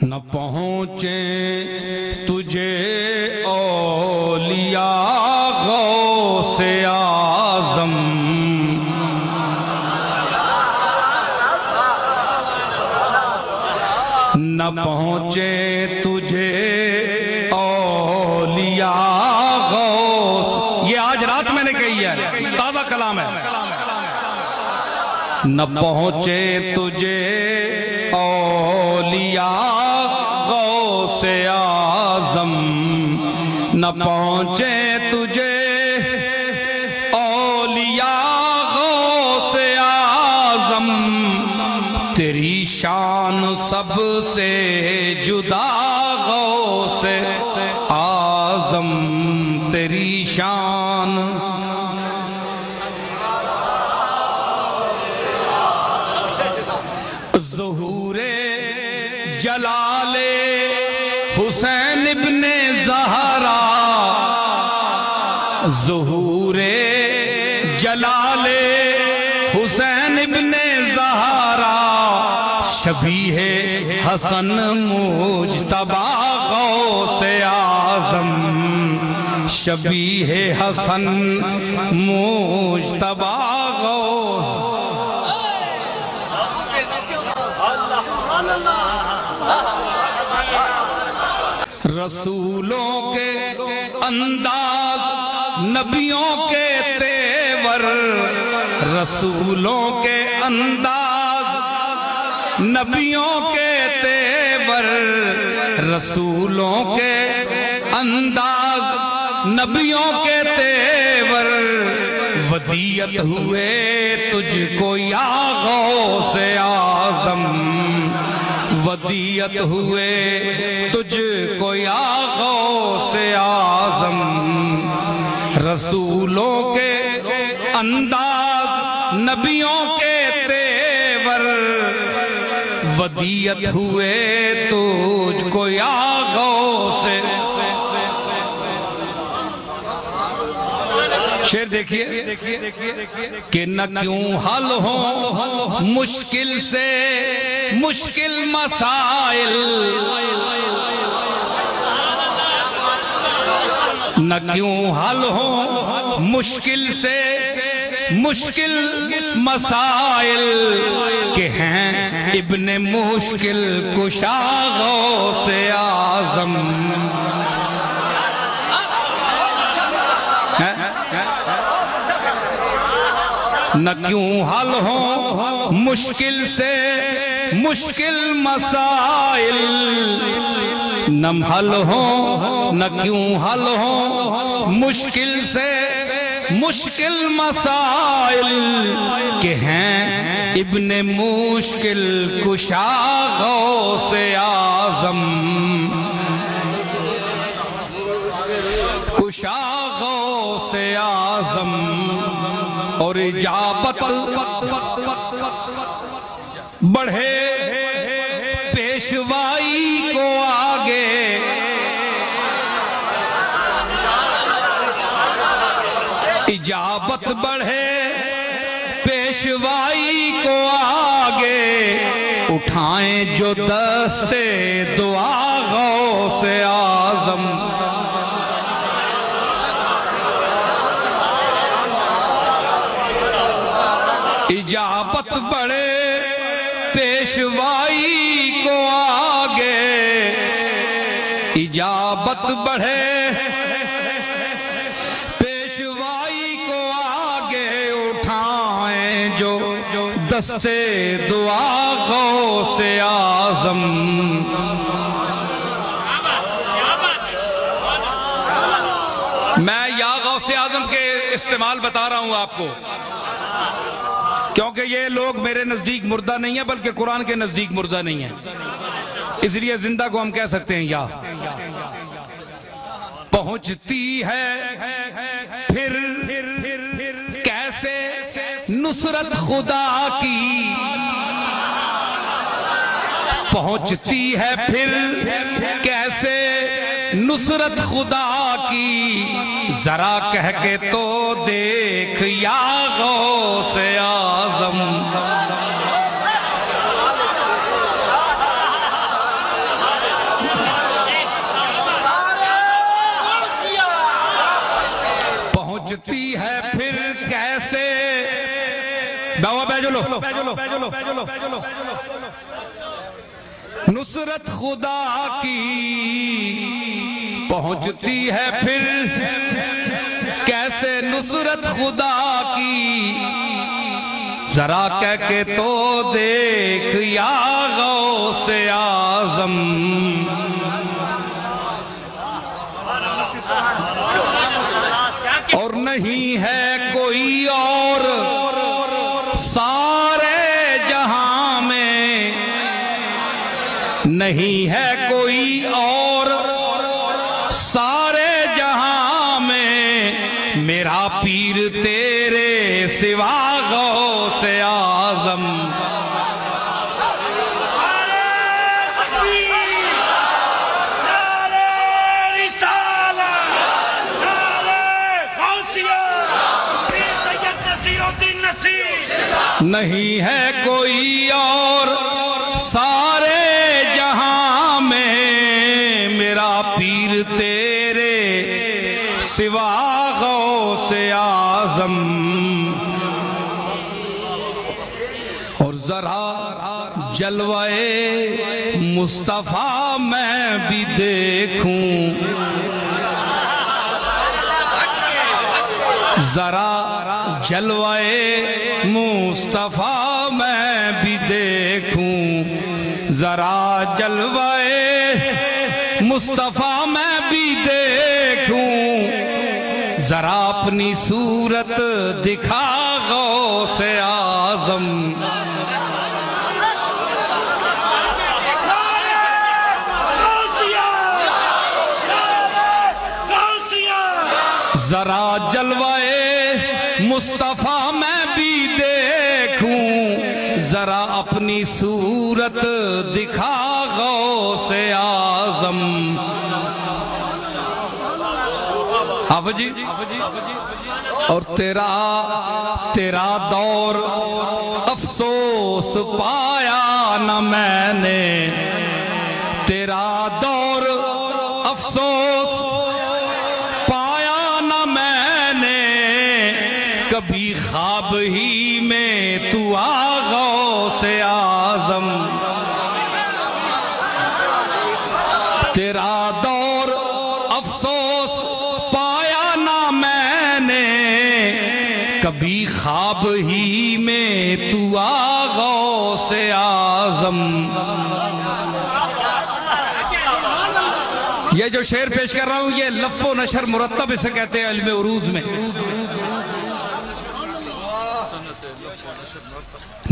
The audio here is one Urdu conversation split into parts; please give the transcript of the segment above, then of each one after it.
نہ پہنچے تجھے اولیاء غوث اعظم، نہ پہنچے تجھے اولیاء غوث. یہ آج رات میں نے کہی ہے، تازہ کلام ہے. نہ پہنچے تجھے اولیاء غوث اعظم، نہ پہنچے تجھے اولیاء غوث اعظم. تیری شان سب سے جدا غوث اعظم، تیری شان ظہور جلال حسین ابن زہرا، ظہور جلال حسین ابن زہرا، شبیہ حسن مجتبی غوث اعظم، شبیہ حسن مجتبی غوث. رسولوں کے انداز نبیوں کے تیور، رسولوں کے انداز نبیوں کے تیور، رسولوں کے انداز نبیوں کے تیور. ودیعت ہوئے تجھ کو یا غوث اعظم، ودیعت ہوئے تجھ کو یا غوث اعظم. رسولوں کے انداز نبیوں کے تیور، ودیعت ہوئے تجھ کو یا غوث. شعر دیکھیے کہ نہ کیوں حل ہو مشکل سے مشکل مسائل، نہ کیوں حل ہو مشکل سے مشکل مسائل، کہ ہیں ابن مشکل کشا غوث اعظم. نہ کیوں حل ہو مشکل سے مشکل مسائل، نہ حل ہو نہ کیوں حل ہو مشکل سے مشکل مسائل، کہ ہیں ابن مشکل کشا غوث اعظم، کشا غوث اعظم. اور اجابت بڑھے پیشوائی کو آگے، اجابت بڑھے پیشوائی کو آگے، اٹھائیں جو دستے دعا غوث اعظم. اجابت بڑھے پیشوائی کو آگے، اجابت بڑھے پیشوائی کو آگے، اٹھائیں جو دستے دعا غوث اعظم. میں یا غوث اعظم کے استعمال بتا رہا ہوں آپ کو، کیونکہ یہ لوگ میرے نزدیک مردہ نہیں ہیں بلکہ قرآن کے نزدیک مردہ نہیں ہیں، اس لیے زندہ کو ہم کہہ سکتے ہیں یا. پہنچتی ہے پھر کیسے نصرت خدا کی، پہنچتی ہے پھر کیسے نصرت خدا کی، ذرا کہہ کے تو دیکھ یا غوث اعظم. نصرت خدا کی پہنچتی ہے پھر کیسے نصرت خدا کی ذرا کہہ کے تو دیکھ یا غوث اعظم اور نہیں ہے کوئی اور سارے جہاں میں نہیں ہے کوئی اور سارے جہاں میں میرا پیر تیرے سوا غوث اعظم نہیں ہے کوئی اور سارے جہاں میں میرا پیر تیرے سوا غوث اعظم اور ذرا جلوہ مصطفیٰ میں بھی دیکھوں ذرا جلوہ مصطفیٰ میں بھی دیکھوں ذرا جلوہ مصطفیٰ میں بھی دیکھوں ذرا اپنی صورت دکھا غوث اعظم ذرا جلوہ مصطفیٰ میں بھی دیکھوں ذرا اپنی صورت دکھا غوث اعظم آفا جی اور تیرا دور افسوس پایا نہ میں نے تیرا دور افسوس کبھی خواب ہی میں تو آ غوث اعظم تیرا دور افسوس پایا نہ میں نے کبھی خواب ہی میں تو آ غوث اعظم یہ جو شعر پیش کر رہا ہوں یہ لف و نشر مرتب اسے کہتے ہیں علم عروض میں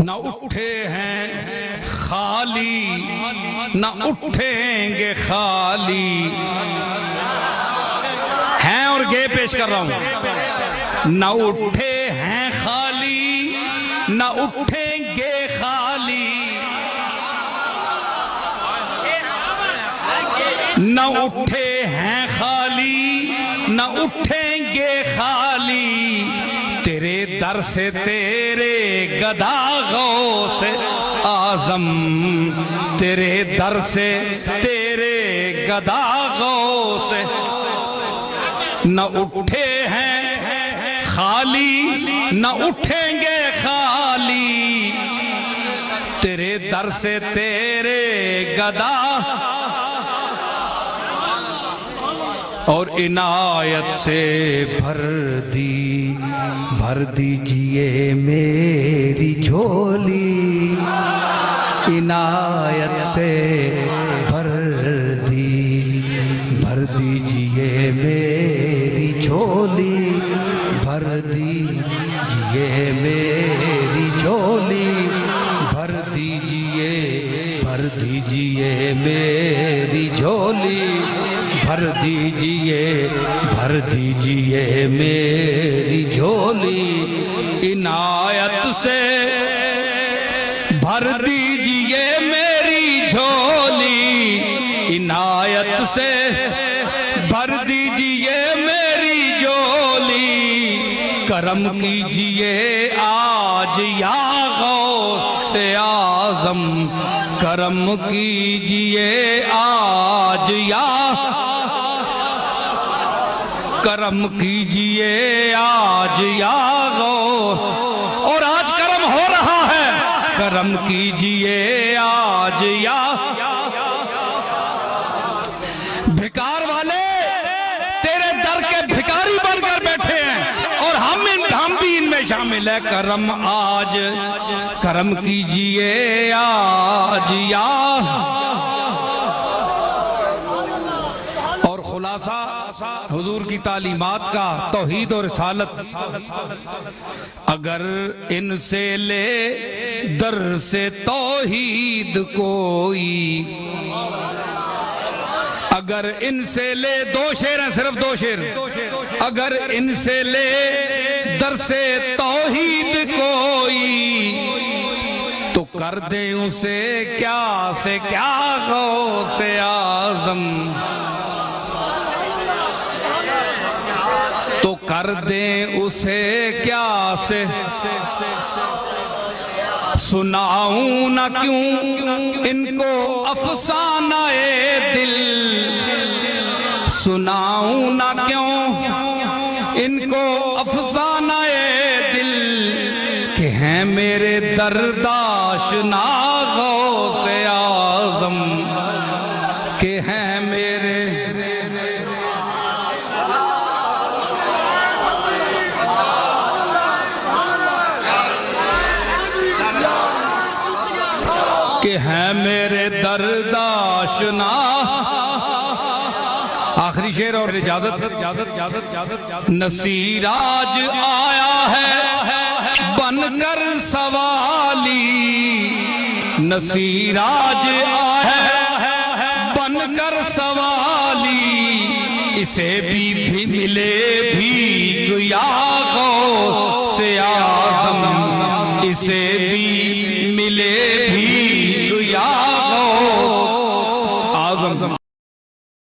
نہ اٹھے ہیں خالی نہ اٹھیں گے خالی ہیں اور گے پیش کر رہا ہوں نہ اٹھے ہیں خالی نہ اٹھیں گے خالی نہ اٹھے ہیں خالی نہ اٹھیں گے خالی تیرے در سے تیرے گدا غوث اعظم تیرے در سے تیرے گدا غوث نہ اٹھے ہیں خالی نہ اٹھیں گے خالی تیرے در سے تیرے گدا اور عنایت سے بھر دیجئے میری جھولی عنایت سے بھر دیجئے میری جھولی بھر دیجئے میری جھولی بھر دیجئے میری جھولی بھر دیجئے میری جھولی عنایت سے بھر دیجئے میری جھولی عنایت سے بھر دیجئے میری جھولی کرم کیجئے آج یا غوث اعظم کرم کیجئے آج یا کرم کیجئے آج یا غوث اور آج کرم ہو رہا ہے کرم کیجئے آج یا بھکار والے تیرے در کے بھکاری بن کر بیٹھے ہیں اور ہم بھی ان میں شامل ہے. کرم آج کرم کیجئے آج یا. اور خلاصہ حضور کی تعلیمات کا توحید اور رسالت. اگر ان سے لے در سے توحید کوئی, اگر ان سے لے, دو شعر ہیں, صرف دو شعر. اگر ان سے لے در سے توحید کوئی تو کر دیں اسے کیا سے کیا غوث اعظم, تو کر دیں اسے کیا سے. سناؤں نہ کیوں ان کو افسانہ دل, سناؤں نہ کیوں ان کو افسانہ دل, کہ ہیں میرے درد آشنا غوث اعظم, کہ ہیں میرے کہ ہیں میرے درد آشنا. آخری شعر اور اجازت. نصیر آج آیا ہے بن کر سوالی, نصیر آج آیا ہے بن کر سوالی, اسے بھی ملے بھی گیا غوث اعظم, اسے بھی ملے